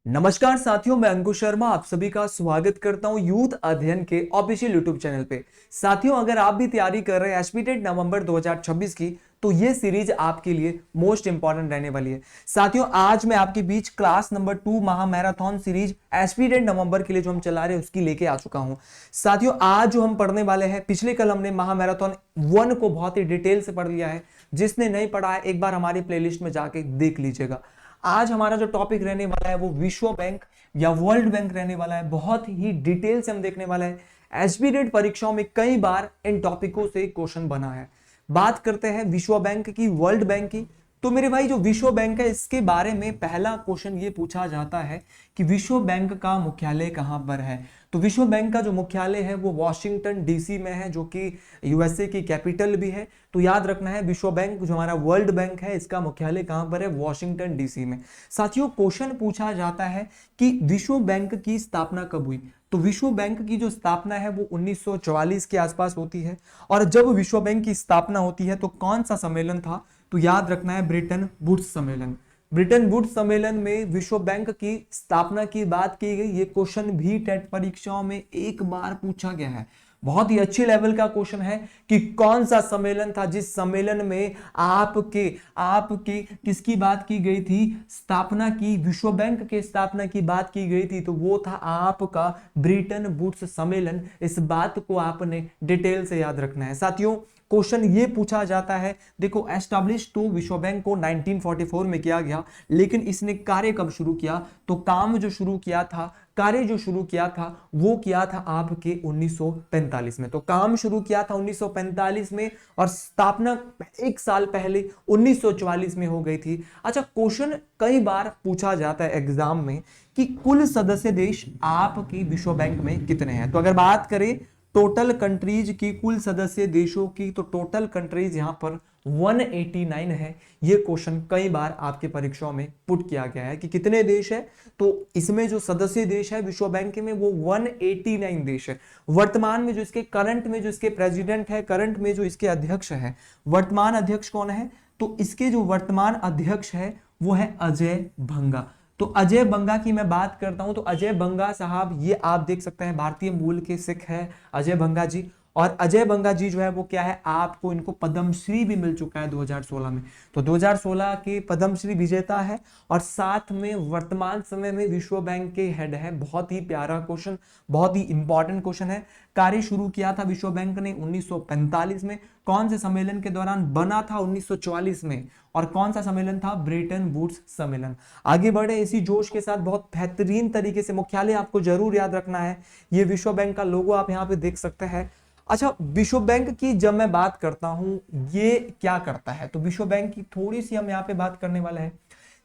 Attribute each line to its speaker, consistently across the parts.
Speaker 1: नमस्कार साथियों, मैं अंकुश शर्मा आप सभी का स्वागत करता हूं यूथ अध्ययन के ऑफिशियल यूट्यूब चैनल पे। साथियों, अगर आप भी तैयारी कर रहे हैं एसपी टेट नवंबर 2026 की, तो ये सीरीज आपके लिए मोस्ट इंपॉर्टेंट रहने वाली है। साथियों, आज मैं आपके बीच क्लास नंबर 2 महा मैराथन सीरीज एसपी टेट नवंबर के लिए जो हम चला रहे हैं उसकी लेके आ चुका हूं। साथियों, आज जो हम पढ़ने वाले हैं, पिछले कल हमने महा मैराथन 1 को बहुत ही डिटेल से पढ़ लिया है। जिसने नहीं पढ़ा है एक बार हमारी प्लेलिस्ट में जाके देख लीजिएगा। आज हमारा जो टॉपिक रहने वाला है वो विश्व बैंक या वर्ल्ड बैंक रहने वाला है। बहुत ही डिटेल से हम देखने वाला है। एसबी नेट परीक्षाओं में कई बार इन टॉपिकों से क्वेश्चन बना है। बात करते हैं विश्व बैंक की, वर्ल्ड बैंक की। तो मेरे भाई, जो विश्व बैंक है इसके बारे में पहला क्वेश्चन ये पूछा जाता है कि विश्व बैंक का मुख्यालय कहां पर है। तो विश्व बैंक का जो मुख्यालय है वो वॉशिंगटन डीसी में है, जो कि यूएसए की कैपिटल भी है। तो याद रखना है, विश्व बैंक जो हमारा वर्ल्ड बैंक है इसका मुख्यालय कहां पर है, वॉशिंगटन डीसी में। साथियों, क्वेश्चन पूछा जाता है कि विश्व बैंक की स्थापना कब हुई। तो विश्व बैंक की जो स्थापना है वो 1944 के आसपास होती है। और जब विश्व बैंक की स्थापना होती है तो कौन सा सम्मेलन था, तो याद रखना है ब्रिटेन वुड्स सम्मेलन। ब्रिटेन वुड्स सम्मेलन में विश्व बैंक की स्थापना की बात की गई। ये क्वेश्चन भी टेट परीक्षाओं में एक बार पूछा गया है। बहुत ही अच्छी लेवल का क्वेश्चन है कि कौन सा सम्मेलन था जिस सम्मेलन में आपके आपके किसकी बात की गई थी, स्थापना की, विश्व बैंक के स्थापना की बात की गई थी। तो वो था आपका ब्रिटेन वुड्स सम्मेलन। इस बात को आपने डिटेल से याद रखना है। साथियों, क्वेश्चन ये पूछा जाता है, देखो एस्टैब्लिश तो विश्व बैंक को 1944 में किया गया, लेकिन इसने कार्य कब शुरू किया। तो काम जो शुरू किया था, कार्य जो शुरू किया था वो किया था आपके 1945 में। तो काम शुरू किया था 1945 में और स्थापना एक साल पहले 1944 में हो गई थी। अच्छा, क्वेश्चन कई बार पूछा जाता है एग्जाम में कि कुल सदस्य देश आपकी विश्व बैंक में कितने हैं। तो अगर बात करें टोटल कंट्रीज की, कुल सदस्य देशों की, तो टोटल कंट्रीज यहां पर 189 है। ये क्वेश्चन कई बार आपके परीक्षाओं में पुट किया गया है कि कितने देश है। तो इसमें जो सदस्य देश है विश्व बैंक में वो 189 देश है। वर्तमान में जो इसके करंट में जो इसके प्रेसिडेंट है, करंट में जो इसके अध्यक्ष है, वर्तमान अध्यक्ष कौन है, तो इसके जो वर्तमान अध्यक्ष है वो है अजय भंगा। तो अजय बंगा की मैं बात करता हूं तो अजय बंगा साहब, ये आप देख सकते हैं भारतीय मूल के सिख है अजय बंगा जी। और अजय बंगा जी जो है वो क्या है, आपको इनको पद्मश्री भी मिल चुका है 2016 में। तो 2016 के पद्मश्री विजेता है और साथ में वर्तमान समय में विश्व बैंक के हेड है। बहुत ही प्यारा क्वेश्चन, बहुत ही इंपॉर्टेंट क्वेश्चन है। कार्य शुरू किया था विश्व बैंक ने 1945 में। कौन से सम्मेलन के दौरान बना था, 1944 में। और कौन सा सम्मेलन था, ब्रिटेन वुड्स सम्मेलन। आगे बढ़े इसी जोश के साथ, बहुत बेहतरीन तरीके से मुख्यालय आपको जरूर याद रखना है। ये विश्व बैंक का लोगो आप यहाँ पे देख सकते हैं। अच्छा, विश्व बैंक की जब मैं बात करता हूं ये क्या करता है, तो विश्व बैंक की थोड़ी सी हम यहाँ पे बात करने वाले हैं।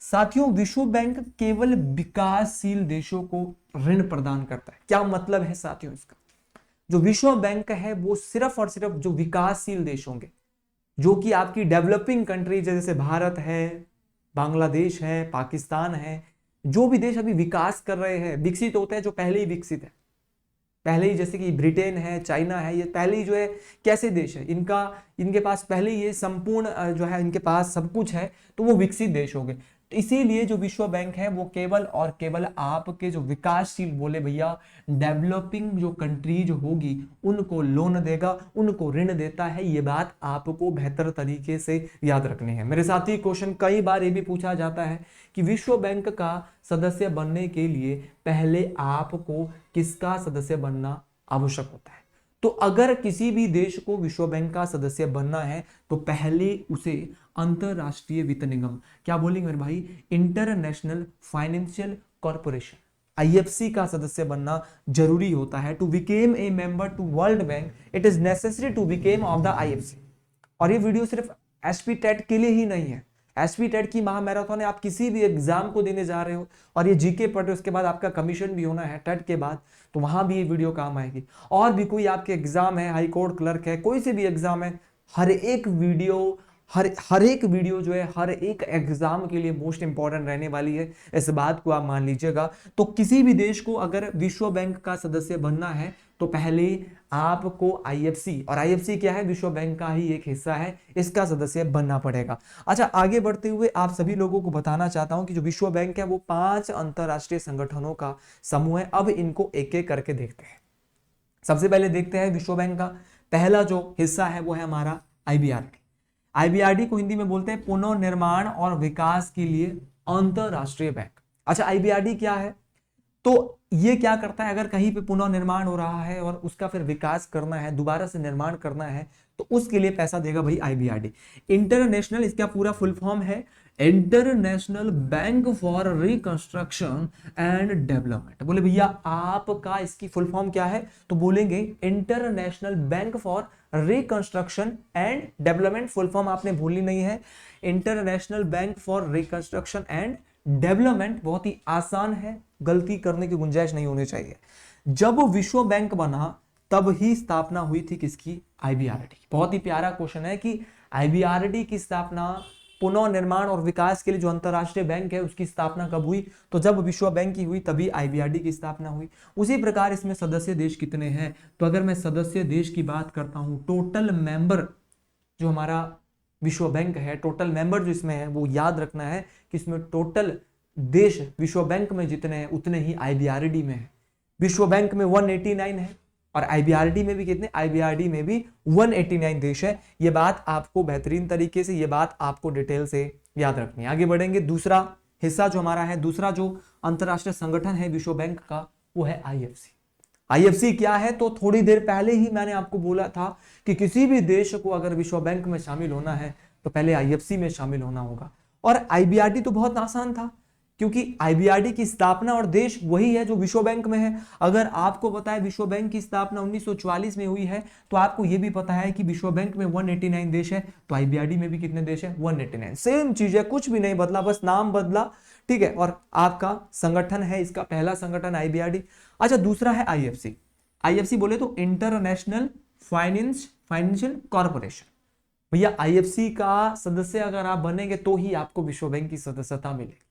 Speaker 1: साथियों, विश्व बैंक केवल विकासशील देशों को ऋण प्रदान करता है। क्या मतलब है साथियों इसका, जो विश्व बैंक है वो सिर्फ और सिर्फ जो विकासशील देश होंगे, जो कि आपकी डेवलपिंग कंट्रीज जैसे भारत है, बांग्लादेश है, पाकिस्तान है, जो भी देश अभी विकास कर रहे हैं, विकसित होते हैं, जो पहले ही विकसित है, पहले ही, जैसे कि ब्रिटेन है, चाइना है, ये पहले ही जो है कैसे देश है, इनके पास पहले ही ये संपूर्ण जो है इनके पास सब कुछ है, तो वो विकसित देश हो गए। तो इसीलिए जो विश्व बैंक है वो केवल और केवल आपके जो विकासशील, बोले भैया डेवलपिंग जो कंट्रीज होगी उनको लोन देगा, उनको ऋण देता है। ये बात आपको बेहतर तरीके से याद रखनी है मेरे साथी। क्वेश्चन कई बार ये भी पूछा जाता है कि विश्व बैंक का सदस्य बनने के लिए पहले आपको किसका सदस्य बनना आवश्यक होता है। तो अगर किसी भी देश को विश्व बैंक का सदस्य बनना है तो पहले उसे अंतरराष्ट्रीय वित्त निगम, क्या बोलेंगे मेरे भाई, इंटरनेशनल फाइनेंशियल कॉर्पोरेशन, आईएफसी का सदस्य बनना जरूरी होता है। To become a member to World Bank it is necessary to become of the IFC. और ये वीडियो सिर्फ एसपी टेट के लिए ही नहीं है। एसपी टेट की महा मैराथन है, आप किसी भी एग्जाम को देने जा रहे हो और ये जीके पढ़ रहे हो, उसके बाद आपका कमीशन भी होना है टेट के बाद, तो वहां भी ये वीडियो काम आएगी। और भी कोई आपके एग्जाम है, हाई कोर्ट क्लर्क है, कोई से भी एग्जाम है, हर एक वीडियो हर एक वीडियो जो है हर एक एग्जाम के लिए मोस्ट इंपॉर्टेंट रहने वाली है, इस बात को आप मान लीजिएगा। तो किसी भी देश को अगर विश्व बैंक का सदस्य बनना है तो पहले आपको आईएफसी, और आईएफसी क्या है, विश्व बैंक का ही एक हिस्सा है, इसका सदस्य बनना पड़ेगा। अच्छा, आगे बढ़ते हुए आप सभी लोगों को बताना चाहता हूं कि जो विश्व बैंक है वो 5 अंतरराष्ट्रीय संगठनों का समूह है। अब इनको एक एक करके देखते हैं। सबसे पहले देखते हैं विश्व बैंक का पहला जो हिस्सा है वो है हमारा आईबीआरडी। आईबीआरडी को हिंदी में बोलते हैं पुनर्निर्माण और विकास के लिए अंतरराष्ट्रीय बैंक। अच्छा, आईबीआरडी क्या है? तो ये क्या करता है, अगर कहीं पे पुनर्निर्माण हो रहा है और उसका फिर विकास करना है, दोबारा से निर्माण करना है, तो उसके लिए पैसा देगा भाई आईबीआरडी। इंटरनेशनल, इसका पूरा फुल फॉर्म है international bank for reconstruction and development. बोले भैया आपका इसकी फुल फॉर्म क्या है? तो बोलेंगे international bank for reconstruction and development. Full form आपने भूलनी नहीं है, international bank for reconstruction and development. बहुत ही आसान है, गलती करने की गुंजाइश नहीं होनी चाहिए। जब विश्व बैंक बना तब ही स्थापना हुई थी किसकी? आईबीआरडी। बहुत ही प्यारा क्वेश्चन है कि आईबीआरडी की स्थापना, पुनर्निर्माण और विकास के लिए जो अंतरराष्ट्रीय बैंक है उसकी स्थापना कब हुई? तो जब विश्व बैंक की हुई तभी आईबीआरडी की स्थापना हुई। उसी प्रकार इसमें सदस्य देश कितने हैं? तो अगर मैं सदस्य देश की बात करता हूं, टोटल मेंबर जो हमारा विश्व बैंक है, टोटल मेंबर जो इसमें है, वो याद रखना है कि इसमें टोटल देश विश्व बैंक में जितने हैं उतने ही आईबीआरडी में है। विश्व बैंक में 189 है और आईबीआरडी में भी कितने? आईबीआरडी में भी 189 देश है। ये बात आपको बेहतरीन तरीके से, ये बात आपको डिटेल से याद रखनी है। आगे बढ़ेंगे, दूसरा हिस्सा जो हमारा है, दूसरा जो अंतरराष्ट्रीय संगठन है विश्व बैंक का, वो है आईएफसी। आईएफसी क्या है? तो थोड़ी देर पहले ही मैंने आपको बोला था कि किसी भी देश को अगर विश्व बैंक में शामिल होना है तो पहले आईएफसी में शामिल होना होगा। और आईबीआरडी तो बहुत आसान था, क्योंकि आईबीआरडी की स्थापना और देश वही है जो विश्व बैंक में है। अगर आपको पता है विश्व बैंक की स्थापना 1944 में हुई है, तो आपको यह भी पता है कि विश्व बैंक में 189 देश है, तो आईबीआरडी में भी कितने देश है? 189। सेम चीज है, कुछ भी नहीं बदला, बस नाम बदला, ठीक है। और आपका संगठन है, इसका पहला संगठन आईबीआरडी। अच्छा, दूसरा है आईएफसी। आईएफसी बोले तो इंटरनेशनल फाइनेंशियल कॉर्पोरेशन। भैया आईएफसी का सदस्य अगर आप बनेंगे तो ही आपको विश्व बैंक की सदस्यता मिलेगी।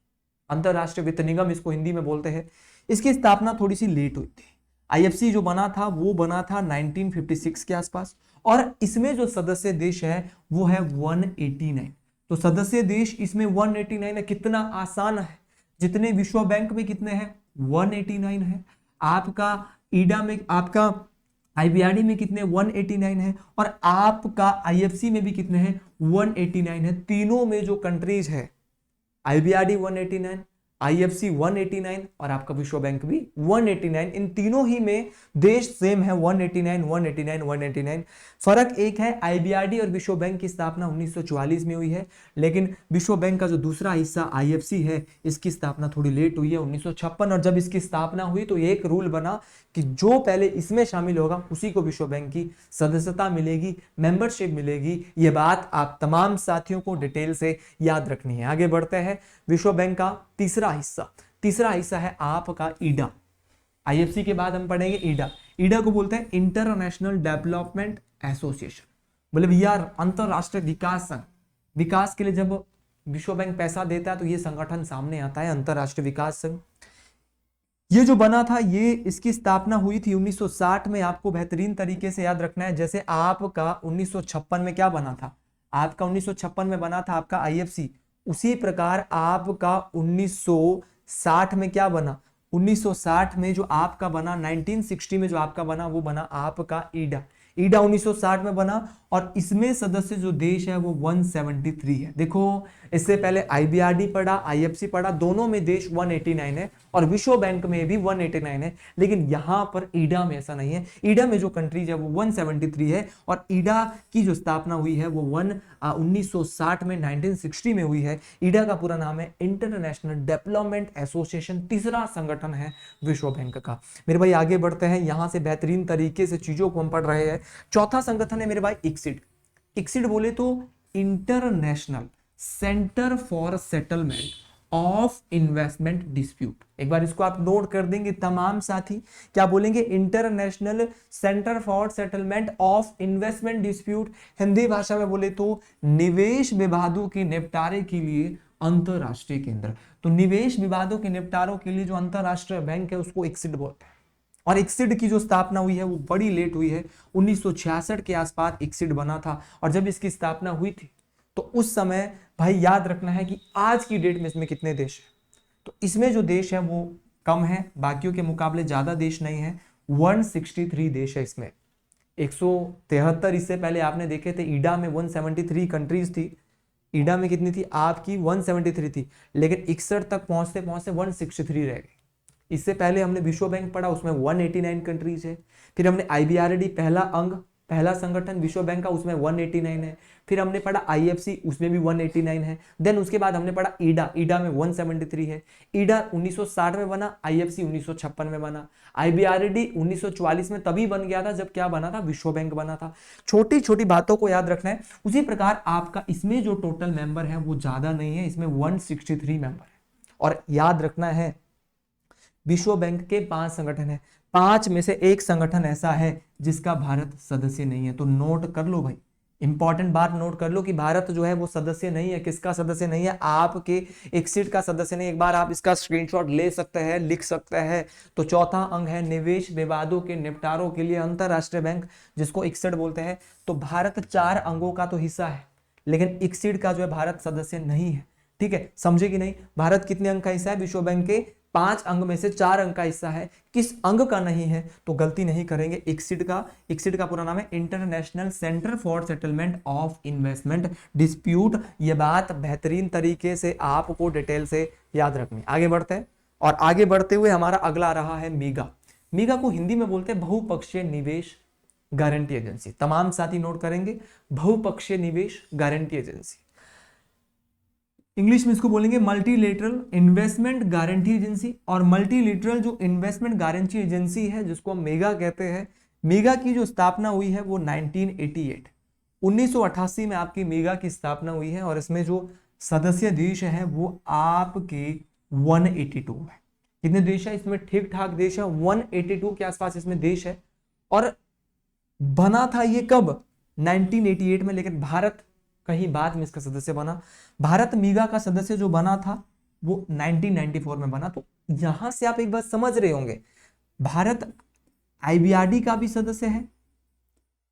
Speaker 1: अंतरराष्ट्रीय वित्त निगम इसको हिंदी में बोलते हैं। इसकी स्थापना थोड़ी सी लेट हुई थी। आईएफसी जो बना था वो बना था 1956 के आसपास, और इसमें जो सदस्य देश है वो है 189। तो सदस्य देश इसमें 189 है। कितना आसान है, जितने विश्व बैंक में कितने हैं? 189 है। आपका ईडा में, आपका आईबीआरडी में कितने? 189 है। और आपका आईएफसी में भी कितने हैं? 189 है। तीनों में जो कंट्रीज है, आईबीआरडी 189, आईएफसी 189 और आपका विश्व बैंक भी 189, इन तीनों ही में देश सेम है, 189 189 189। फर्क एक है, आईबीआरडी और विश्व बैंक की स्थापना 1944 में हुई है, लेकिन विश्व बैंक का जो दूसरा हिस्सा आईएफसी है इसकी स्थापना थोड़ी लेट हुई है, 1956। और जब इसकी स्थापना हुई तो एक रूल बना कि जो पहले इसमें शामिल होगा उसी को विश्व बैंक की सदस्यता मिलेगी, मेंबरशिप मिलेगी। ये बात आप तमाम साथियों को डिटेल से याद रखनी है। आगे बढ़ते हैं, विश्व बैंक का तीसरा हिस्सा है आपका ईडा। आईएफसी के बाद हम पढ़ेंगे ईडा। ईडा को बोलते हैं इंटरनेशनल डेवलपमेंट एसोसिएशन। बोले भैया अंतरराष्ट्रीय विकास संघ। विकास के लिए जब विश्व बैंक पैसा देता है तो ये संगठन सामने आता है, अंतरराष्ट्रीय विकास संघ। ये जो बना था, ये इसकी स्थापना हुई थी 1960 में। आपको बेहतरीन तरीके से याद रखना है। जैसे आपका 1956 में क्या बना था? आपका 1956 में बना था आपका आईएफसी, उसी प्रकार आपका 1960 में क्या बना? 1960 में जो आपका बना, 1960 में जो आपका बना वो बना आपका ईडा। ईडा 1960 में बना और इसमें सदस्य जो देश है वो 173 है। देखो, इससे पहले आईबीआरडी पढ़ा, आईएफसी पढ़ा, दोनों में देश 189 है और विश्व बैंक में भी 189 है, लेकिन यहां पर ईडा में ऐसा नहीं है। ईडा में जो कंट्रीज है वो 173 है और ईडा की जो स्थापना हुई है वो 1960 में, 1960 में हुई है। ईडा का पूरा नाम है इंटरनेशनल डेवलपमेंट एसोसिएशन, तीसरा संगठन है विश्व बैंक का। मेरे भाई आगे बढ़ते हैं, यहां से बेहतरीन तरीके से चीजों को हम पढ़ रहे हैं। चौथा संगठन है मेरे भाई इक्सिड। इक्सिड बोले तो international centre for settlement of investment dispute. एक बार इसको आप नोट कर देंगे तमाम साथी, क्या बोलेंगे, international centre for settlement of investment dispute. Hindi भाषा में बोले तो निवेश विवादों के निपटारे के लिए अंतरराष्ट्रीय केंद्र। तो निवेश विवादों के निपटारों के लिए जो अंतरराष्ट्रीय बैंक है उसको ICSID बोलते हैं। और ICSID की जो स्थापना हुई है वो बड़ी लेट हुई है, 1966 के आसपास ICSID बना था। और जब इसकी स्थापना हुई थी तो उस समय भाई याद रखना है कि आज की डेट में इसमें कितने देश हैं, तो इसमें जो देश है वो कम है, बाकियों के मुकाबले ज्यादा देश नहीं है, 163 देश है इसमें। 173 इससे पहले आपने देखे थे, ईडा में 173 कंट्रीज थी। ईडा में कितनी थी आपकी, 173 थी, लेकिन 61 तक पहुंचते पहुंचते 163 रह गई। इससे पहले हमने विश्व बैंक पढ़ा, उसमें 189 कंट्रीज है। फिर हमने IBRD पहला अंग, पहला संगठन विश्व बैंक का, उसमें 189 है। फिर हमने पढ़ा IFC, उसमें भी 189 है। देन उसके बाद हमने पढ़ा ईडा, ईडा में 173 है। ईडा 1960 में बना, IFC 1956 में बना, IBRD 1944 में तभी बन गया था जब क्या बना था, विश्व बैंक बना था। छोटी छोटी बातों को याद रखना है। उसी प्रकार आपका इसमें जो टोटल मेंबर है वो ज्यादा नहीं है, इसमें 163 मेंबर है। और याद रखना है विश्व बैंक के 5 संगठन है, 5 में से एक संगठन ऐसा है जिसका भारत सदस्य नहीं है। तो नोट कर लो भाई, इंपॉर्टेंट बात नोट कर लो कि भारत जो है वो सदस्य नहीं है। किसका सदस्य नहीं है, आपके ICSID का सदस्य नहीं। एक बार आप इसका स्क्रीनशॉट ले सकते हैं, लिख सकते हैं। तो चौथा अंग है निवेश विवादों के निपटारों के लिए अंतरराष्ट्रीय बैंक, जिसको ICSID बोलते हैं। तो भारत 4 अंगों का तो हिस्सा है, लेकिन ICSID का जो है भारत सदस्य नहीं है। ठीक है, समझे कि नहीं। भारत कितने अंक का हिस्सा है, विश्व बैंक के 5 अंग में से 4 अंक का हिस्सा है। किस अंग का नहीं है, तो गलती नहीं करेंगे, ICSID का पूरा नाम है international centre for settlement of investment dispute. ये बात बेहतरीन तरीके से आपको डिटेल से याद रखनी। आगे बढ़ते हैं, और आगे बढ़ते हुए हमारा अगला रहा है मीगा। मीगा को हिंदी में बोलते हैं बहुपक्षीय निवेश गारंटी एजेंसी। तमाम साथी नोट करेंगे, बहुपक्षीय निवेश गारंटी एजेंसी। इंग्लिश में इसको बोलेंगे मल्टीलेटरल इन्वेस्टमेंट गारंटी एजेंसी। और मल्टीलेटरल जो इन्वेस्टमेंट गारंटी एजेंसी है, जिसको हम मेगा कहते हैं, मेगा की जो स्थापना हुई है वो 1988 में आपकी मेगा की स्थापना हुई है। और इसमें जो सदस्य देश है वो आपके 182 है। कितने देश है इसमें, ठीक ठाक देश है, 182 के आसपास इसमें देश है। और बना था ये कब, 1988 में, लेकिन भारत कहीं बाद में इसका सदस्य बना। भारत मीगा का सदस्य जो बना था वो 1994 में बना। तो यहां से आप एक बात समझ रहे होंगे, भारत IBRD का भी सदस्य है,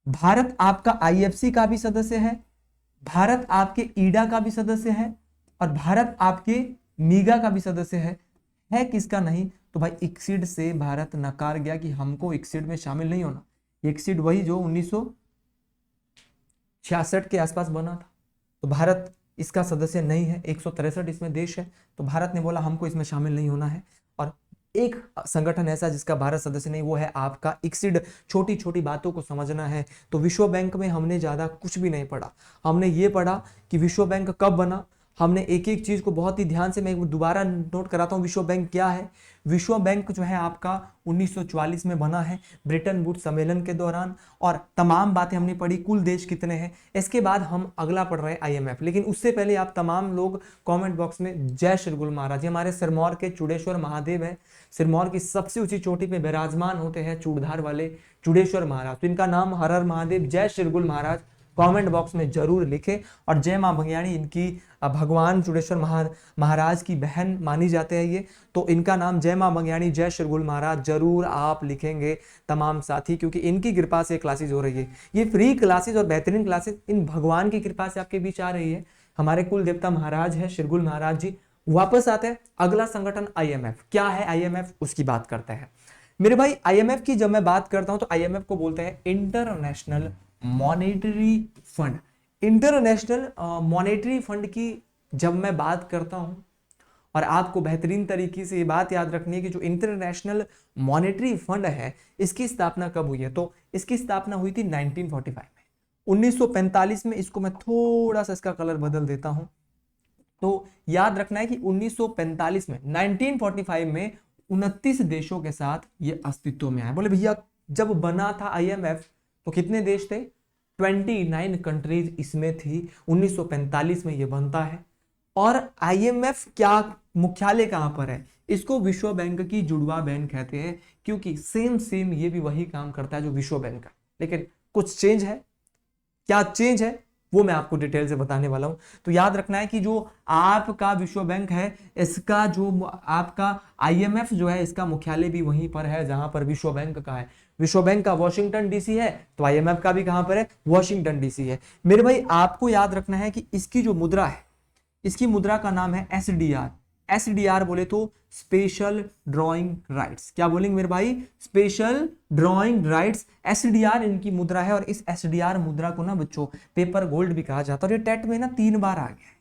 Speaker 1: भारत आपका IFC का भी सदस्य है, भारत आपके ईडा का भी सदस्य है, और भारत आपके मीगा का भी सदस्य है किसका नहीं, तो भाई ICSID से भारत नकार गया कि हमको ICSID में शामिल नहीं होना। ICSID वही जो 1966 के आसपास बना था। तो भारत इसका सदस्य नहीं है, 163 इसमें देश है। तो भारत ने बोला हमको इसमें शामिल नहीं होना है। और एक संगठन ऐसा जिसका भारत सदस्य नहीं, वो है आपका ICSID। छोटी छोटी बातों को समझना है। तो विश्व बैंक में हमने ज्यादा कुछ भी नहीं पढ़ा, हमने ये पढ़ा कि विश्व बैंक कब बना। हमने एक एक चीज को बहुत ही ध्यान से, मैं दोबारा नोट कराता हूँ, विश्व बैंक क्या है। विश्व बैंक जो है आपका 1944 में बना है, ब्रिटेन वुड्स सम्मेलन के दौरान। और तमाम बातें हमने पढ़ी, कुल देश कितने हैं। इसके बाद हम अगला पढ़ रहे हैं IMF। लेकिन उससे पहले आप तमाम लोग कमेंट बॉक्स में जय श्रीगुल महाराज, हमारे सिरमौर के चूड़ेश्वर महादेव है, सिरमौर की सबसे ऊंची चोटी पे विराजमान होते हैं चूड़धार वाले चूड़ेश्वर महाराज। तो इनका नाम हर हर महादेव, जय श्रीगुल महाराज कमेंट बॉक्स में जरूर लिखें। और जय मां भंगियाणी, इनकी भगवान चूड़ेश्वर महाराज की बहन मानी जाते हैं ये। तो इनका नाम जय मां भंगियाणी, जय श्रीगुल महाराज जरूर आप लिखेंगे तमाम साथी, क्योंकि इनकी कृपा से क्लासेज हो रही है। ये फ्री क्लासेज और बेहतरीन क्लासेज इन भगवान की कृपा से आपके बीच आ रही है। हमारे कुल देवता महाराज है श्रीगुल महाराज जी। वापस आते हैं, अगला संगठन IMF। क्या है IMF, उसकी बात करते हैं मेरे भाई। IMF की जब मैं बात करता हूं तो IMF को बोलते हैं international monetary fund. International monetary fund की जब मैं बात करता हूं, और आपको बेहतरीन तरीके से ये बात याद रखनी है कि जो इंटरनेशनल मॉनेटरी फंड है इसकी स्थापना कब हुई है, तो इसकी स्थापना हुई थी 1945 में। 1945 में, इसको मैं थोड़ा सा इसका कलर बदल देता हूं, तो याद रखना है कि 1945 में, 1945 में 29 देशों के साथ ये अस्तित्व में आया। बोले भैया जब बना था IMF तो कितने देश थे, 29 कंट्रीज इसमें थी। 1945 में ये बनता है। और IMF क्या मुख्यालय कहां पर है? इसको विश्व बैंक की जुड़वा बैंक कहते हैं, क्योंकि सेम सेम ये भी वही काम करता है जो विश्व बैंक का, लेकिन कुछ चेंज है। क्या चेंज है वो मैं आपको डिटेल से बताने वाला हूं। तो याद रखना है कि जो आपका विश्व बैंक है, इसका जो आपका आईएमएफ जो है, इसका मुख्यालय भी वहीं पर है जहां पर विश्व बैंक का है। विश्व बैंक का वॉशिंगटन डीसी है, तो आईएमएफ का भी कहां पर है? वॉशिंगटन डीसी है। मेरे भाई आपको याद रखना है कि इसकी जो मुद्रा है, इसकी मुद्रा का नाम है एसडीआर। एसडीआर बोले तो स्पेशल ड्राइंग राइट्स। क्या बोलेंगे मेरे भाई? Special drawing rights. एसडीआर इनकी मुद्रा है, और इस एसडीआर मुद्रा को ना बच्चों पेपर गोल्ड भी कहा जाता है। और ये टेट में ना 3 बार आ गया है,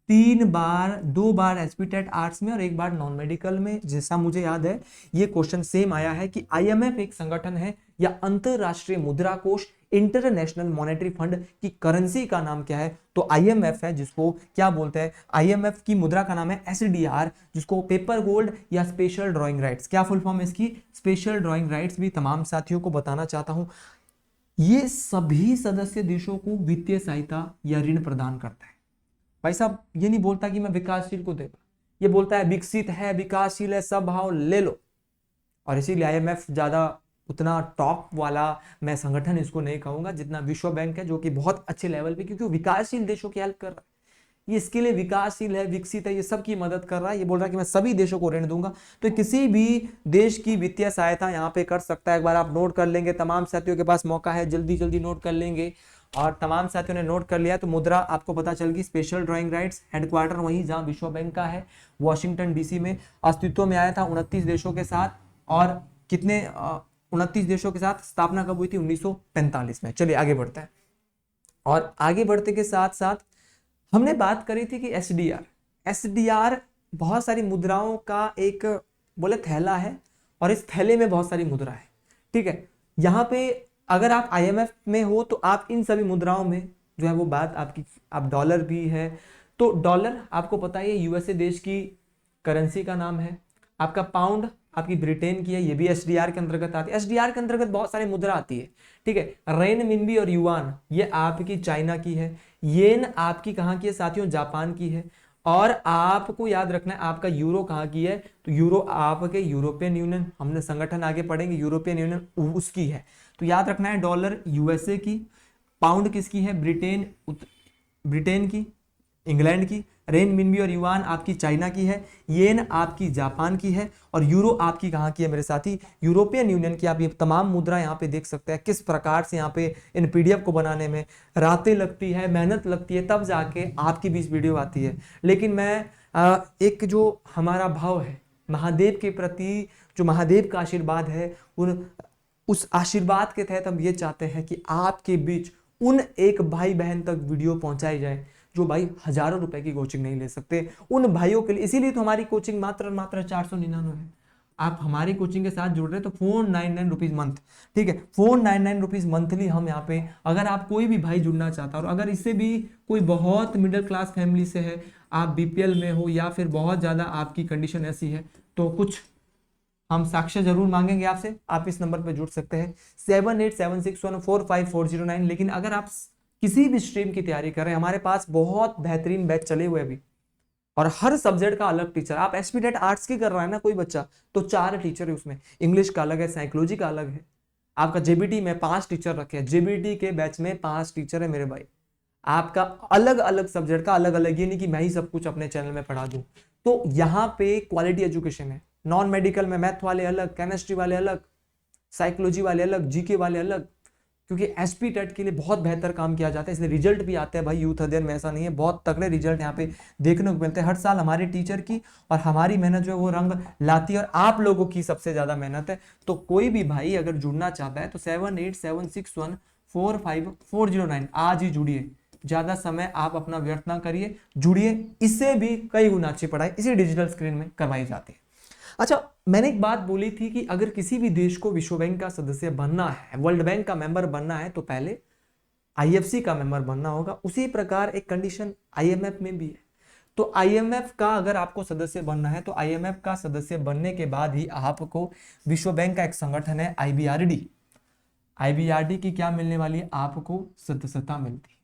Speaker 1: 3 बार, 2 बार एसपी टेट आर्ट्स में और 1 बार नॉन मेडिकल में। जैसा मुझे याद है ये क्वेश्चन सेम आया है कि आईएमएफ एक संगठन है या अंतरराष्ट्रीय मुद्रा कोष, इंटरनेशनल मॉनेटरी फंड की करेंसी का नाम क्या है? तो आईएमएफ है, जिसको क्या बोलते हैं? आईएमएफ की मुद्रा का नाम है एसडीआर, जिसको पेपर गोल्ड या स्पेशल ड्राइंग राइट्स, क्या फुल फॉर्म है इसकी? स्पेशल ड्राइंग राइट्स भी तमाम साथियों को बताना चाहता हूं। ये सभी सदस्य देशों को वित्तीय सहायता या ऋण प्रदान करता है। भाई साहब ये नहीं बोलता कि मैं विकासशील को देगा, ये बोलता है विकसित है, विकासशील है, सब भाव ले लो। और इसीलिए आईएमएफ ज्यादा उतना टॉप वाला मैं संगठन इसको नहीं कहूंगा जितना विश्व बैंक है, जो कि बहुत अच्छे लेवल पे, क्योंकि विकासशील देशों की हेल्प कर रहा है। ये इसके लिए विकासशील है, विकसित है, ये सब की मदद कर रहा है। ये बोल रहा है कि मैं सभी देशों को ऋण दूंगा, तो किसी भी देश की वित्तीय सहायता यहाँ पे कर सकता है। एक बार आप नोट कर लेंगे, तमाम साथियों के पास मौका है, जल्दी जल्दी नोट कर लेंगे। और तमाम साथियों ने नोट कर लिया तो मुद्रा आपको पता चल गई, स्पेशल ड्राइंग राइट्स, हेडक्वार्टर वहीं जहां विश्व बैंक का है, वॉशिंगटन डीसी में। अस्तित्व में आया था 29 देशों के साथ, और कितने 29 देशों के साथ स्थापना कब हुई थी? 1945 में। चलिए आगे बढ़ते हैं। और आगे बढ़ते के साथ साथ हमने बात करी थी कि एसडीआर, एसडीआर बहुत सारी मुद्राओं का एक बोले थैला है, और इस थैले में बहुत सारी मुद्रा है। ठीक है, यहाँ पे अगर आप आईएमएफ में हो तो आप इन सभी मुद्राओं में जो है वो बात आपकी, आप डॉलर भी है, तो डॉलर आपको पता है यूएसए देश की करेंसी का नाम है। आपका पाउंड आपकी ब्रिटेन की है, ये भी एसडीआर के अंतर्गत आती है। एसडीआर के अंतर्गत बहुत सारी मुद्रा आती है। ठीक है, रेन मिनबी और युआन ये आपकी चाइना की है। येन आपकी कहाँ की है साथियों? जापान की है। और आपको याद रखना है आपका यूरो कहाँ की है? तो यूरो आपके यूरोपियन यूनियन, हमने संगठन आगे पढ़ेंगे, यूरोपियन यूनियन उसकी है। तो याद रखना है डॉलर यूएसए की, पाउंड किसकी है? ब्रिटेन की, इंग्लैंड की, रेन मिनबी और युआन आपकी चाइना की है, येन आपकी जापान की है, और यूरो आपकी कहाँ की है मेरे साथी? यूरोपियन यूनियन की। आप ये तमाम मुद्रा यहाँ पे देख सकते हैं किस प्रकार से यहाँ पे इन पीडीएफ को बनाने में रातें लगती है, मेहनत लगती है, तब जाके आपकी बीच वीडियो आती है। लेकिन मैं एक जो हमारा भाव है महादेव के प्रति, जो महादेव का आशीर्वाद है, उस आशीर्वाद के तहत हम ये चाहते हैं कि आपके बीच उन एक भाई बहन तक वीडियो पहुंचाई जाए जो भाई हजारों रुपए की कोचिंग नहीं ले सकते, उन भाइयों के लिए। इसीलिए तो हमारी कोचिंग मात्र 499 है। आप हमारी कोचिंग के साथ जुड़ रहे हैं तो 499 रुपीज मंथ। ठीक है, 499 रुपीज मंथली हम यहाँ पे, अगर आप कोई भी भाई जुड़ना चाहता है, और अगर इससे भी कोई बहुत मिडिल क्लास फैमिली से है, आप बीपीएल में हो, या फिर बहुत ज्यादा आपकी कंडीशन ऐसी है, तो कुछ हम साक्ष्य जरूर मांगेंगे आपसे। आप इस नंबर पर जुड़ सकते हैं 7876145409। लेकिन अगर आप किसी भी स्ट्रीम की तैयारी कर रहे हैं, हमारे पास बहुत बेहतरीन बैच चले हुए अभी, और हर सब्जेक्ट का अलग टीचर। आप एसपीटेट आर्ट्स की कर रहा है ना कोई बच्चा, तो 4 टीचर है उसमें, इंग्लिश का अलग है, साइकोलॉजी का अलग है। आपका जेबीटी में 5 टीचर रखे हैं, जेबीटी के बैच में 5 टीचर है मेरे भाई। आपका अलग अलग सब्जेक्ट का अलग अलग, ये नहीं कि मैं ही सब कुछ अपने चैनल में पढ़ा दूं। तो यहाँ पे क्वालिटी एजुकेशन है। नॉन मेडिकल में मैथ वाले अलग, केमिस्ट्री वाले अलग, साइकोलॉजी वाले अलग, जीके वाले अलग, क्योंकि एसपी टेट के लिए बहुत बेहतर काम किया जाता है, इसलिए रिजल्ट भी आते हैं भाई। यूथ अध्ययन में ऐसा नहीं है, बहुत तगड़े रिजल्ट यहाँ पे देखने को मिलते हैं हर साल। हमारे टीचर की और हमारी मेहनत जो है वो रंग लाती है, और आप लोगों की सबसे ज्यादा मेहनत है। तो कोई भी भाई अगर जुड़ना चाहता है तो 7876145409 आज ही जुड़िए। ज्यादा समय आप अपना व्यर्थ ना करिए, जुड़िए। इससे भी कई गुना अच्छी पढ़ाई इसी डिजिटल स्क्रीन में करवाई जाती है। अच्छा, मैंने एक बात बोली थी कि अगर किसी भी देश को विश्व बैंक का सदस्य बनना है, वर्ल्ड बैंक का मेंबर बनना है, तो पहले आईएफसी का मेंबर बनना होगा। उसी प्रकार एक कंडीशन आईएमएफ में भी है। तो आईएमएफ का अगर आपको सदस्य बनना है तो आईएमएफ का सदस्य बनने के बाद ही आपको विश्व बैंक का एक संगठन है आईबीआरडी, आईबीआरडी की क्या मिलने वाली है? आपको सदस्यता मिलती है।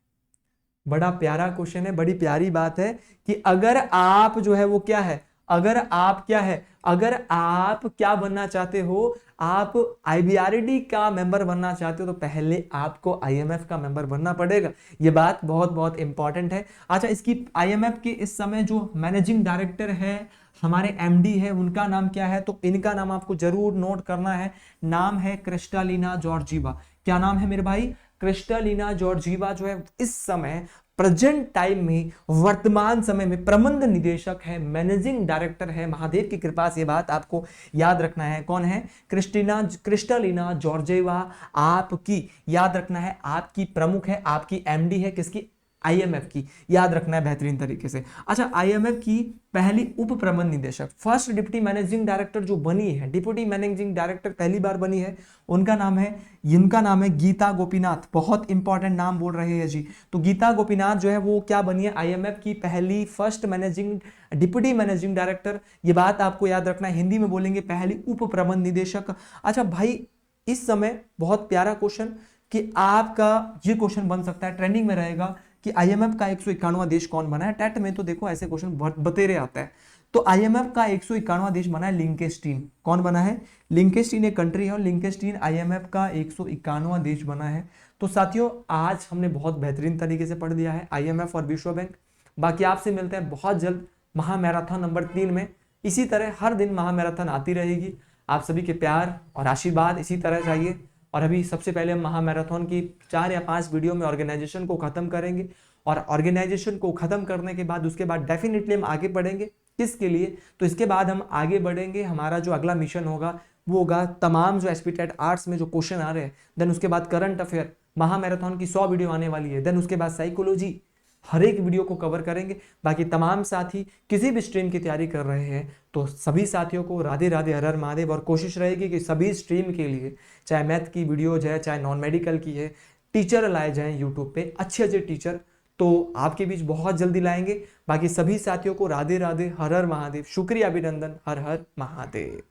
Speaker 1: बड़ा प्यारा क्वेश्चन है, बड़ी प्यारी बात है कि अगर आप जो है वो क्या है, अगर आप क्या है, अगर आप क्या बनना चाहते हो, आप आईबीआरडी का मेंबर बनना चाहते हो तो पहले आपको आईएमएफ का मेंबर बनना पड़ेगा। ये बात बहुत बहुत इंपॉर्टेंट है। अच्छा, इसकी आईएमएफ के इस समय जो मैनेजिंग डायरेक्टर है, हमारे एमडी है, उनका नाम क्या है, तो इनका नाम आपको जरूर नोट करना है। नाम है क्रिस्टालिना जॉर्जीवा। क्या नाम है मेरे भाई? क्रिस्टालिना जॉर्जीवा जो है इस समय प्रेजेंट टाइम में, वर्तमान समय में प्रबंध निदेशक है, मैनेजिंग डायरेक्टर है। महादेव की कृपा से, बात आपको याद रखना है। कौन है? क्रिस्टालिना जॉर्जेवा आपकी, याद रखना है, आपकी प्रमुख है, आपकी एमडी है। किसकी? आईएमएफ की, याद रखना है बेहतरीन तरीके से। अच्छा, आईएमएफ की पहली उप प्रबंध निदेशक, फर्स्ट डिप्टी मैनेजिंग डायरेक्टर जो बनी है, डिप्टी मैनेजिंग डायरेक्टर पहली बार बनी है, उनका नाम है गीता गोपीनाथ। बहुत इंपॉर्टेंट नाम बोल रहे हैं जी। तो गीता गोपीनाथ जो है वो क्या बनी है? आईएमएफ की पहली फर्स्ट डिप्टी मैनेजिंग डायरेक्टर। ये बात आपको याद रखना है। हिंदी में बोलेंगे पहली उप प्रबंध निदेशक। अच्छा भाई, इस समय बहुत प्यारा क्वेश्चन कि आपका ये क्वेश्चन बन सकता है, ट्रेंडिंग में रहेगा कि आईएमएफ का 151वां देश कौन बना है। टेट में तो देखो ऐसे क्वेश्चन बतेरे आता है। तो आईएमएफ का 151वां देश बना है लिंकेस्टीन। कौन बना है? लिंकेस्टीन एक कंट्री है और लिंकेस्टीन आईएमएफ का 151वां देश बना है। तो साथियों, आज हमने बहुत बेहतरीन तरीके से पढ़ दिया है आईएमएफ और विश्व बैंक। बाकी आपसे मिलते हैं बहुत जल्द महामैराथन नंबर 3 में। इसी तरह हर दिन महामैराथन आती रहेगी। आप सभी के प्यार और आशीर्वाद इसी तरह चाहिए। और अभी सबसे पहले हम महामैराथन की 4 या 5 वीडियो में ऑर्गेनाइजेशन को खत्म करेंगे, और ऑर्गेनाइजेशन को खत्म करने के बाद उसके बाद डेफिनेटली हम आगे बढ़ेंगे। किसके लिए? तो इसके बाद हम आगे बढ़ेंगे, हमारा जो अगला मिशन होगा वो होगा तमाम जो एसपीटेट आर्ट्स में जो क्वेश्चन आ रहे हैं, देन उसके बाद करंट अफेयर, महामैराथन की 100 वीडियो आने वाली है, देन उसके बाद साइकोलॉजी, हर एक वीडियो को कवर करेंगे। बाकी तमाम साथी किसी भी स्ट्रीम की तैयारी कर रहे हैं तो सभी साथियों को राधे राधे, हर हर महादेव। और कोशिश रहेगी कि सभी स्ट्रीम के लिए, चाहे मैथ की वीडियोज है, चाहे नॉन मेडिकल की है, टीचर लाए जाएं यूट्यूब पे, अच्छे अच्छे टीचर तो आपके बीच बहुत जल्दी लाएंगे। बाकी सभी साथियों को राधे राधे, हर हर महादेव। शुक्रिया, अभिनंदन, हर हर महादेव।